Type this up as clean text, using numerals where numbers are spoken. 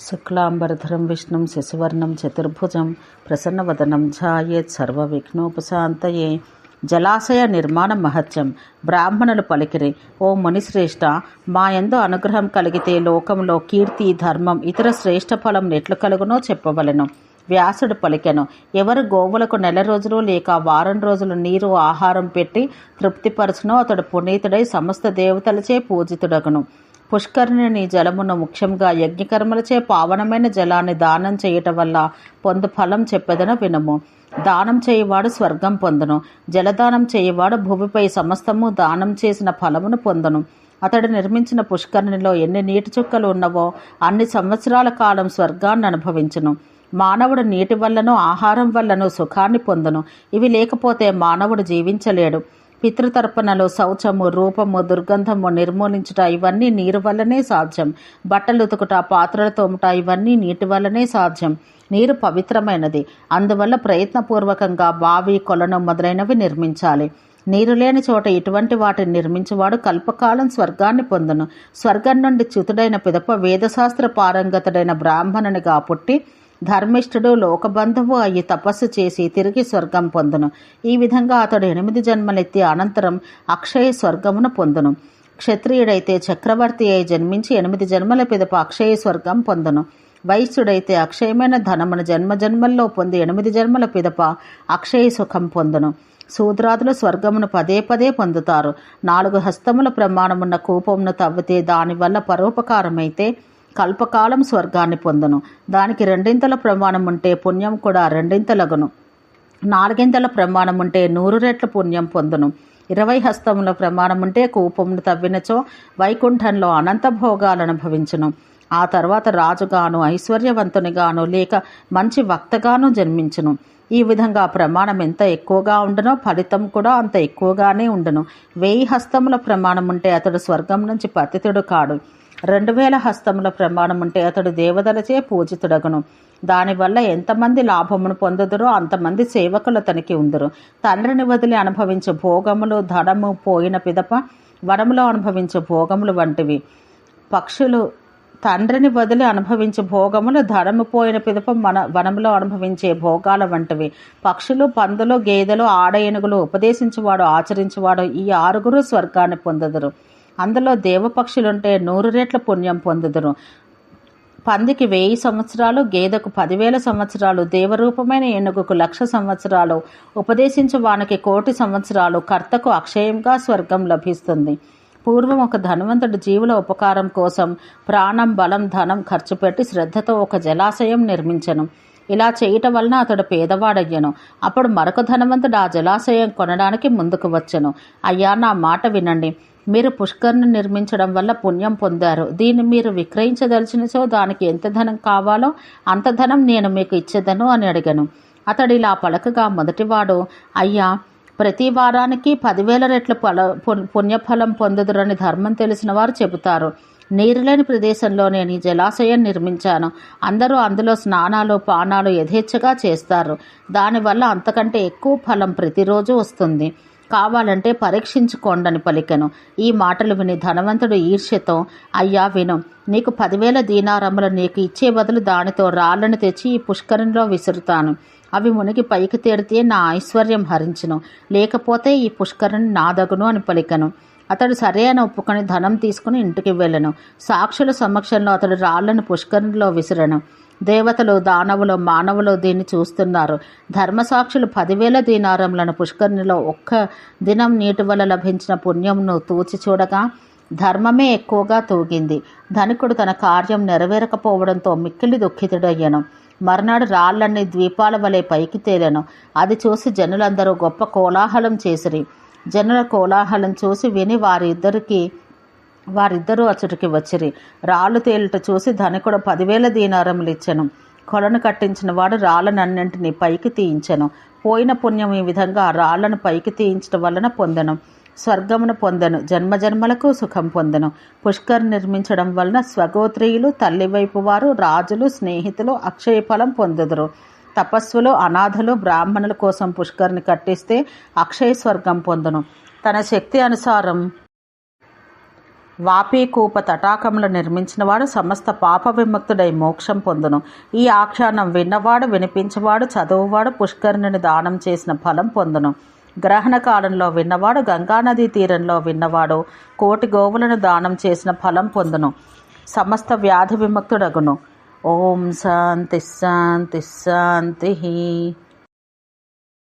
శుక్లాంబరధరం విష్ణుం శశివర్ణం చతుర్భుజం ప్రసన్నవదనం ధ్యాయేత్ సర్వవిఘ్నోపశాంతయే. జలాశయ నిర్మాణ మహత్యం. బ్రాహ్మణులు పలికిరి, ఓ మునిశ్రేష్ఠ, మాయందు అనుగ్రహం కలిగితే లోకంలో కీర్తి, ధర్మం, ఇతర శ్రేష్ఠ ఫలం నెట్లు కలుగునో చెప్పవలెను. వ్యాసుడు పలికెను, ఎవరు గోవులకు 4 రోజులు లేక వారం రోజులు నీరు ఆహారం పెట్టి తృప్తిపరచునో అతడు పునీతుడై సమస్త దేవతలచే పూజితుడగును. పుష్కరిణి జలమును ముఖ్యంగా యజ్ఞకర్మలచే పావనమైన జలాన్ని దానం చేయటం వల్ల పొందు ఫలం చెప్పెదను వినుము. దానం చేయువాడు స్వర్గం పొందును. జలదానం చేయువాడు భూమిపై సమస్తము దానం చేసిన ఫలమును పొందును. అతడు నిర్మించిన పుష్కరిణిలో ఎన్ని నీటి చుక్కలు ఉన్నవో అన్ని సంవత్సరాల కాలం స్వర్గాన్ని అనుభవించును. మానవుడు నీటి వల్లను ఆహారం వల్లను సుఖాన్ని పొందును. ఇవి లేకపోతే మానవుడు జీవించలేడు. పితృతర్పణలు, శౌచము, రూపము, దుర్గంధము నిర్మూలించుట ఇవన్నీ నీరు వల్లనే సాధ్యం. బట్టలు ఉతుకుట, పాత్రలు తోముట ఇవన్నీ నీటి వల్లనే సాధ్యం. నీరు పవిత్రమైనది. అందువల్ల ప్రయత్నపూర్వకంగా బావి, కొలను మొదలైనవి నిర్మించాలి. నీరు లేని చోట ఇటువంటి వాటిని నిర్మించువాడు కల్పకాలం స్వర్గాన్ని పొందును. స్వర్గం నుండి చ్యుతుడైన పిదప వేదశాస్త్ర పారంగతుడైన బ్రాహ్మణునిగా పుట్టి ధర్మిష్ఠుడు, లోకబంధువు అయ్యి తపస్సు చేసి తిరిగి స్వర్గం పొందును. ఈ విధంగా అతడు 8 జన్మలెత్తి అనంతరం అక్షయ స్వర్గమును పొందును. క్షత్రియుడైతే చక్రవర్తి అయి జన్మించి 8 జన్మల పిదప అక్షయ స్వర్గం పొందును. వైశ్యుడైతే అక్షయమైన ధనమును జన్మజన్మల్లో పొంది 8 జన్మల పిదప అక్షయ సుఖం పొందును. శూద్రాదులు స్వర్గమును పదే పదే పొందుతారు. 4 హస్తముల ప్రమాణమున్న కూపమును తవ్వితే దానివల్ల పరోపకారమైతే కల్పకాలం స్వర్గాన్ని పొందును. దానికి 2 ప్రమాణం ఉంటే పుణ్యం కూడా 2 4 ప్రమాణం ఉంటే 100 రెట్ల పుణ్యం పొందును. 20 హస్తముల ప్రమాణం ఉంటే కూపమును తవ్వినచో వైకుంఠంలో అనంత భోగాలను అనుభవించును. ఆ తర్వాత రాజుగాను, ఐశ్వర్యవంతునిగాను లేక మంచి వక్తగాను జన్మించును. ఈ విధంగా ప్రమాణం ఎంత ఎక్కువగా ఉండునో ఫలితం కూడా అంత ఎక్కువగానే ఉండును. 1000 హస్తముల ప్రమాణం ఉంటే అతడు స్వర్గం నుంచి పతితుడు కాడు. 2000 హస్తముల ప్రమాణం ఉంటే అతడు దేవతలచే పూజితుడగును. దానివల్ల ఎంతమంది లాభమును పొందుదురో అంతమంది సేవకులు అతనికి ఉందరు. తండ్రిని వదిలి అనుభవించే భోగములు ధనము పోయిన పిదప వనములో అనుభవించే భోగములు వంటివి. పక్షులు తండ్రిని వదిలి అనుభవించే భోగములు ధనము పోయిన పిదప వనములో అనుభవించే భోగాల వంటివి. పక్షులు, పందులు, గేదెలు, ఆడ ఏనుగులు ఉపదేశించువాడు, ఆచరించువాడు ఈ 6 స్వర్గాన్ని పొందుదురు. అందులో దేవపక్షులుంటే 100 రెట్ల పుణ్యం పొందుదురు. పందికి 1000 సంవత్సరాలు, గేదెకు 10,000 సంవత్సరాలు, దేవరూపమైన ఏనుగుకు 1,00,000 సంవత్సరాలు, ఉపదేశించు వానికి 1,000,000 సంవత్సరాలు, కర్తకు అక్షయంగా స్వర్గం లభిస్తుంది. పూర్వం ఒక ధనవంతుడు జీవుల ఉపకారం కోసం ప్రాణం, బలం, ధనం ఖర్చు పెట్టి శ్రద్ధతో ఒక జలాశయం నిర్మించెను. ఇలా చేయటం వలన అతడు పేదవాడయ్యను. అప్పుడు మరొక ధనవంతుడు ఆ జలాశయం కొనడానికి ముందుకు వచ్చెను. అయ్యా, నా మాట వినండి. మీరు పుష్కరిని నిర్మించడం వల్ల పుణ్యం పొందారు. దీన్ని మీరు విక్రయించదలిచినచో దానికి ఎంత ధనం కావాలో అంత ధనం నేను మీకు ఇచ్చేదను అని అడిగాను. అతడు ఇలా పలకగా మొదటివాడు, అయ్యా, ప్రతి వారానికి 10,000 రెట్ల పుణ్యఫలం పొందుదురని ధర్మం తెలిసిన వారు చెబుతారు. నీరు లేని ప్రదేశంలో నేను ఈ జలాశయం నిర్మించాను. అందరూ అందులో స్నానాలు, పానాలు యథేచ్ఛగా చేస్తారు. దానివల్ల అంతకంటే ఎక్కువ ఫలం ప్రతిరోజు వస్తుంది. కావాలంటే పరీక్షించుకోండని పలికెను. ఈ మాటలు విని ధనవంతుడు ఈర్ష్యతో, అయ్యా విను, నీకు 10,000 దీనారములు నీకు ఇచ్చే బదులు దానితో రాళ్లను తెచ్చి ఈ పుష్కరిణిలో విసురుతాను. అవి మునిగి పైకి తేడితే నా ఐశ్వర్యం హరించును, లేకపోతే ఈ పుష్కరిణి నాదగును అని పలికెను. అతడు సరే అని ఒప్పుకొని ధనం తీసుకుని ఇంటికి వెళ్ళెను. సాక్షుల సమక్షంలో అతడు రాళ్లను పుష్కరిణిలో విసిరెను. దేవతలు, దానవులు, మానవులు దీన్ని చూస్తున్నారు. ధర్మసాక్షులు 10,000 దీనారములను పుష్కరిణిలో ఒక్క దినం నీటి వల్ల లభించిన పుణ్యంను తూచి చూడగా ధర్మమే ఎక్కువగా తూగింది. ధనికుడు తన కార్యం నెరవేరకపోవడంతో మిక్కిలి దుఃఖితుడయ్యను. మర్నాడు రాళ్లన్నీ ద్వీపాల వలె పైకి తేలెను. అది చూసి జనులందరూ గొప్ప కోలాహలం చేసిరి. జనుల కోలాహలం చూసి విని వారిద్దరూ అచ్చటికి వచ్చిరి. రాళ్ళు తేలుట చూసి ధనికుడు 10,000 దీనారములు ఇచ్చెను. కొలను కట్టించిన వాడు రాళ్ళనన్నింటినీ పైకి తీయించెను. పోయిన పుణ్యం ఈ విధంగా రాళ్లను పైకి తీయించడం వలన పొందెను. స్వర్గమును పొందెను. జన్మజన్మలకు సుఖం పొందెను. పుష్కర్ నిర్మించడం వలన స్వగోత్రీయులు, తల్లివైపు వారు, రాజులు, స్నేహితులు అక్షయ ఫలం పొందుదురు. తపస్సులు, అనాథలు, బ్రాహ్మణుల కోసం పుష్కరిని కట్టిస్తే అక్షయ స్వర్గం పొందును. తన శక్తి అనుసారం వాపీకూప తటాకములు నిర్మించినవాడు సమస్త పాప విముక్తుడై మోక్షం పొందును. ఈ ఆఖ్యానం విన్నవాడు, వినిపించేవాడు, చదువువాడు పుష్కరిణిని దానం చేసిన ఫలం పొందును. గ్రహణ కాలంలో విన్నవాడు, గంగానదీ తీరంలో విన్నవాడు 1,000,000 గోవులను దానం చేసిన ఫలం పొందును. సమస్త వ్యాధి విముక్తుడగును. ఓం శాంతి శాంతి శాంతి.